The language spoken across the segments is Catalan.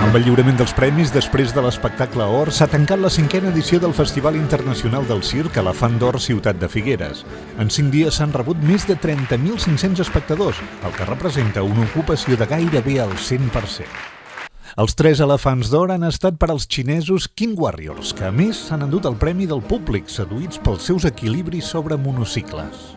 Amb el lliurament dels premis, després de l'espectacle Or, s'ha tancat la 5a edició del Festival Internacional del Circ Elefant d'Or Ciutat de Figueres. En 5 dies s'han rebut més de 30.500 espectadors, el que representa una ocupació de gairebé al 100%. Els 3 elefants d'or han estat per als xinesos King Warriors, que a més s'han endut el premi del públic, seduïts pels seus equilibris sobre monocicles.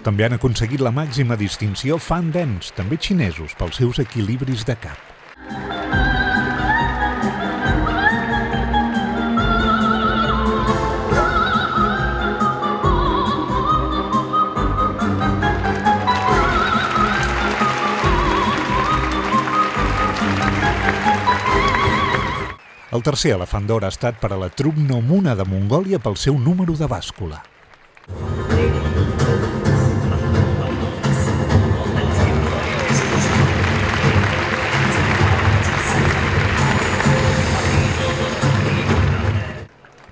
També han aconseguit la màxima distinció Fan Dance, també xinesos, pels seus equilibris de cap. El tercer elefant d'or ha estat per a la trup Nomuna de Mongòlia pel seu número de bàscula.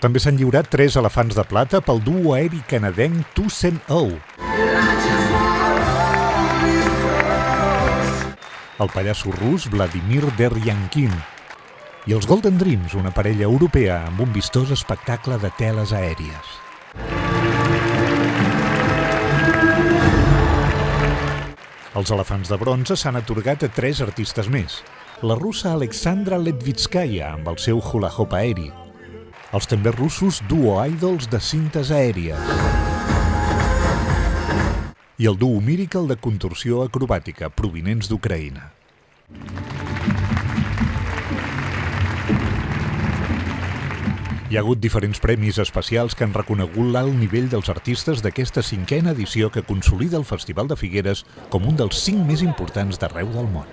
També s'han lliurat 3 elefants de plata pel duo aeri canadenc Tusen-O. El pallasso rus Vladimir Deryankin i els Golden Dreams, una parella europea amb un vistós espectacle de teles aèries. Els elefants de bronze s'han atorgat a 3 artistes més. La russa Alexandra Letvitskaya amb el seu hula hoop aeri, els també russos Duo Idols de cintes aèries i el duo Miracle de contorsió acrobàtica, provinents d'Ucraïna. Hi ha hagut diferents premis especials que han reconegut l'alt nivell dels artistes d'aquesta 5a edició que consolida el Festival de Figueres com un dels 5 més importants d'arreu del món.